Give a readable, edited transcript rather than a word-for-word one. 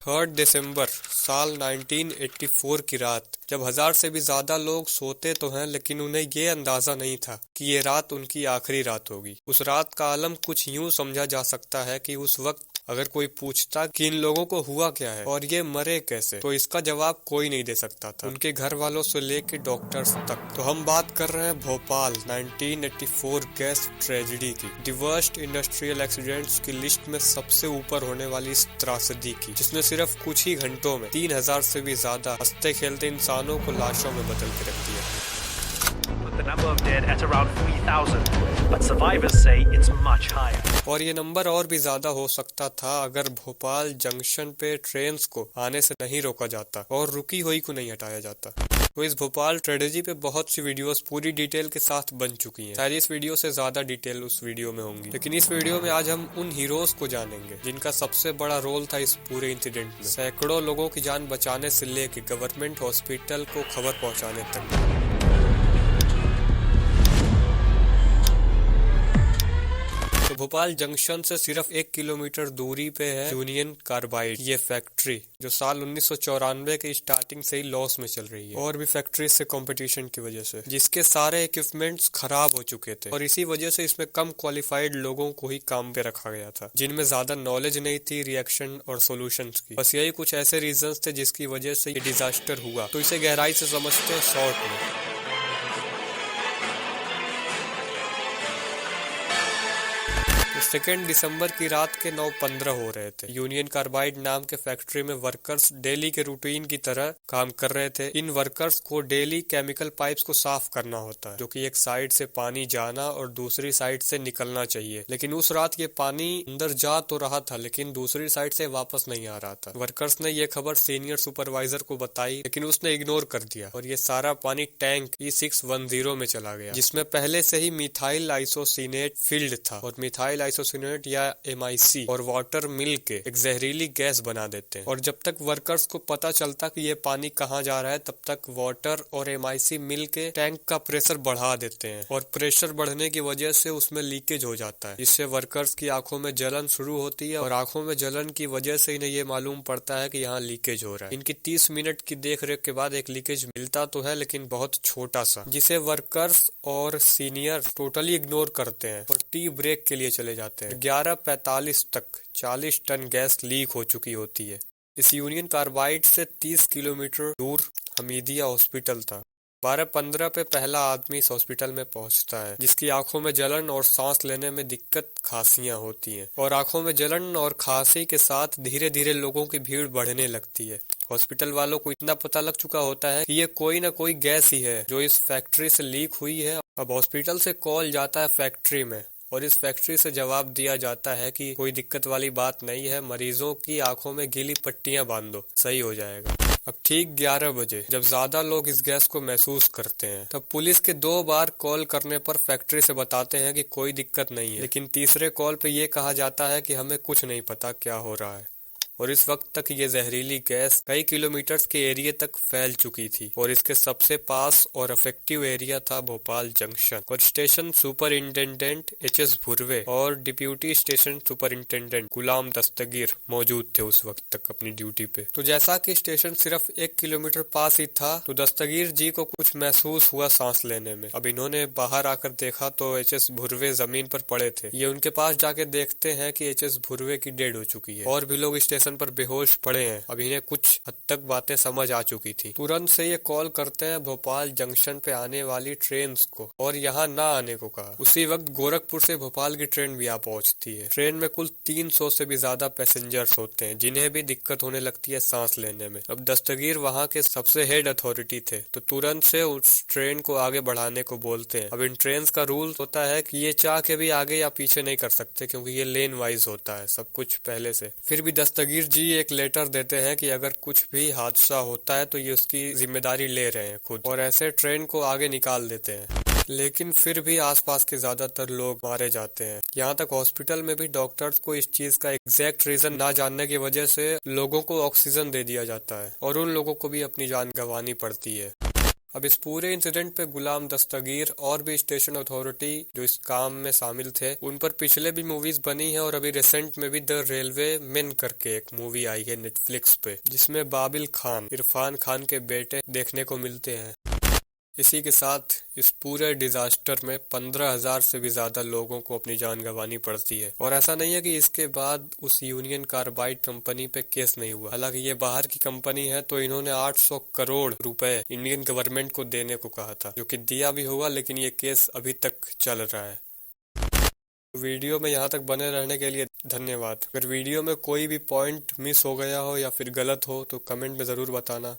3 दिसंबर साल 1984 की रात, जब 1000 से भी ज्यादा लोग सोते तो हैं लेकिन उन्हें ये अंदाजा नहीं था कि ये रात उनकी आखिरी रात होगी। उस रात का आलम कुछ यूं समझा जा सकता है कि उस वक्त अगर कोई पूछता कि इन लोगों को हुआ क्या है और ये मरे कैसे, तो इसका जवाब कोई नहीं दे सकता था, उनके घर वालों से लेकर डॉक्टर्स तक। तो हम बात कर रहे हैं भोपाल 1984 गैस ट्रेजेडी की, द वर्स्ट इंडस्ट्रियल एक्सीडेंट्स की लिस्ट में सबसे ऊपर होने वाली इस त्रासदी की, जिसने सिर्फ कुछ ही घंटों में 3000 से भी ज्यादा हंसते खेलते इंसानों को लाशों में बदल के रख दिया। The number of dead at around 3,000, but survivors say it's much higher. और ये नंबर और भी ज्यादा हो सकता था अगर भोपाल जंक्शन पे ट्रेन्स को आने से नहीं रोका जाता और रुकी हुई को नहीं हटाया जाता। तो इस भोपाल ट्रेजेडी पे बहुत सी वीडियोस पूरी डिटेल के साथ बन चुकी हैं। शायद इस वीडियो से ज्यादा डिटेल उस वीडियो में होंगी, लेकिन इस वीडियो में आज हम उन हीरोज को जानेंगे जिनका सबसे बड़ा रोल था इस पूरे इंसिडेंट में, सैकड़ों लोगों की जान बचाने से लेकर गवर्नमेंट हॉस्पिटल को खबर पहुंचाने तक। तो भोपाल जंक्शन से सिर्फ 1 किलोमीटर दूरी पे है यूनियन कार्बाइड, ये फैक्ट्री जो साल 1994 के स्टार्टिंग से ही लॉस में चल रही है, और भी फैक्ट्री से कंपटीशन की वजह से, जिसके सारे इक्विपमेंट्स खराब हो चुके थे और इसी वजह से इसमें कम क्वालिफाइड लोगों को ही काम पे रखा गया था, जिनमें ज्यादा नॉलेज नहीं थी रिएक्शन और सोल्यूशंस की। बस यही कुछ ऐसे रीजंस थे जिसकी वजह से ये डिजास्टर हुआ। तो इसे गहराई से समझते हैं शॉर्ट में। 2 दिसंबर की रात के 9:15 हो रहे थे। यूनियन कार्बाइड नाम के फैक्ट्री में वर्कर्स डेली के रूटीन की तरह काम कर रहे थे। इन वर्कर्स को डेली केमिकल पाइप्स को साफ करना होता है, जो कि एक साइड से पानी जाना और दूसरी साइड से निकलना चाहिए। लेकिन उस रात ये पानी अंदर जा तो रहा था लेकिन दूसरी साइड से वापस नहीं आ रहा था। वर्कर्स ने ये खबर सीनियर सुपरवाइजर को बताई, लेकिन उसने इग्नोर कर दिया और ये सारा पानी टैंक E610 में चला गया, जिसमें पहले से ही मिथाइल आइसोसिनेट फिल्ड था। और मिथाइल आइसोसिनेट या MIC और वाटर मिल के एक जहरीली गैस बना देते हैं। और जब तक वर्कर्स को पता चलता कि ये पानी कहाँ जा रहा है, तब तक वाटर और MIC मिल के टैंक का प्रेशर बढ़ा देते हैं और प्रेशर बढ़ने की वजह से उसमें लीकेज हो जाता है, जिससे वर्कर्स की आंखों में जलन शुरू होती है और आंखों में जलन की वजह से इन्हें ये मालूम पड़ता है कि यहाँ लीकेज हो रहा है। इनकी 30 मिनट की देख रेख के बाद एक लीकेज मिलता तो है, लेकिन बहुत छोटा सा, जिसे वर्कर्स और सीनियर टोटली इग्नोर करते हैं और टी ब्रेक के लिए चले जाते हैं। 11:45 तक 40 टन गैस लीक हो चुकी होती है। इस यूनियन कार्बाइड से 30 किलोमीटर दूर हमीदिया हॉस्पिटल था। 12:15 पे पहला आदमी इस हॉस्पिटल में पहुंचता है, जिसकी आंखों में जलन और सांस लेने में दिक्कत, खांसियां होती हैं। और आंखों में जलन और खांसी के साथ धीरे धीरे लोगों की भीड़ बढ़ने लगती है। हॉस्पिटल वालों को इतना पता लग चुका होता है कि ये कोई ना कोई गैस ही है जो इस फैक्ट्री से लीक हुई है। अब हॉस्पिटल से कॉल जाता है फैक्ट्री में और इस फैक्ट्री से जवाब दिया जाता है कि कोई दिक्कत वाली बात नहीं है, मरीजों की आंखों में गीली पट्टियां बांध दो, सही हो जाएगा। अब ठीक 11 बजे जब ज्यादा लोग इस गैस को महसूस करते हैं, तब पुलिस के 2 बार कॉल करने पर फैक्ट्री से बताते हैं कि कोई दिक्कत नहीं है, लेकिन तीसरे कॉल पे ये कहा जाता है कि हमें कुछ नहीं पता क्या हो रहा है। और इस वक्त तक ये जहरीली गैस कई किलोमीटर्स के एरिया तक फैल चुकी थी और इसके सबसे पास और इफेक्टिव एरिया था भोपाल जंक्शन। और स्टेशन सुपरिंटेंडेंट HS भुर्वे और डिप्यूटी स्टेशन सुपरिंटेंडेंट गुलाम दस्तगीर मौजूद थे उस वक्त तक अपनी ड्यूटी पे। तो जैसा कि स्टेशन सिर्फ 1 किलोमीटर पास ही था, तो दस्तगीर जी को कुछ महसूस हुआ सांस लेने में। अब इन्होंने बाहर आकर देखा तो HS भुर्वे जमीन पर पड़े थे। ये उनके पास जाके देखते हैं कि HS भुर्वे की डेड हो चुकी है और भी लोग स्टेशन पर बेहोश पड़े हैं। अब इन्हें कुछ हद तक बातें समझ आ चुकी थी। तुरंत से ये कॉल करते हैं भोपाल जंक्शन पे आने वाली ट्रेन्स को और यहाँ ना आने को कहा। उसी वक्त गोरखपुर से भोपाल की ट्रेन भी आ पहुंचती है। ट्रेन में कुल 300 से भी ज्यादा पैसेंजर्स होते हैं, जिन्हें भी दिक्कत होने लगती है सांस लेने में। अब दस्तगीर वहाँ के सबसे हेड अथॉरिटी थे, तो तुरंत से उस ट्रेन को आगे बढ़ाने को बोलते हैं। अब इन ट्रेन का रूल होता है कि ये चाह के भी आगे या पीछे नहीं कर सकते, क्योंकि ये लेन वाइज होता है सब कुछ पहले से। फिर भी दस्तगीर जी एक लेटर देते हैं कि अगर कुछ भी हादसा होता है तो ये उसकी जिम्मेदारी ले रहे हैं खुद, और ऐसे ट्रेन को आगे निकाल देते हैं। लेकिन फिर भी आसपास के ज्यादातर लोग मारे जाते हैं। यहाँ तक हॉस्पिटल में भी डॉक्टर्स को इस चीज का एग्जैक्ट रीजन ना जानने की वजह से लोगों को ऑक्सीजन दे दिया जाता है और उन लोगों को भी अपनी जान गंवानी पड़ती है। अब इस पूरे इंसिडेंट पे गुलाम दस्तगीर और भी स्टेशन अथॉरिटी जो इस काम में शामिल थे उन पर पिछले भी मूवीज बनी है और अभी रिसेंट में भी द रेलवे मैन करके एक मूवी आई है नेटफ्लिक्स पे जिसमें बाबिल खान इरफान खान के बेटे देखने को मिलते हैं। इसी के साथ इस पूरे डिजास्टर में 15,000 से भी ज्यादा लोगों को अपनी जान गंवानी पड़ती है और ऐसा नहीं है कि इसके बाद उस यूनियन कार्बाइड कंपनी पे केस नहीं हुआ। हालांकि ये बाहर की कंपनी है तो इन्होंने 800 करोड़ रुपए इंडियन गवर्नमेंट को देने को कहा था जो कि दिया भी होगा, लेकिन ये केस अभी तक चल रहा है। वीडियो में यहाँ तक बने रहने के लिए धन्यवाद। अगर वीडियो में कोई भी पॉइंट मिस हो गया हो या फिर गलत हो तो कमेंट में जरूर बताना।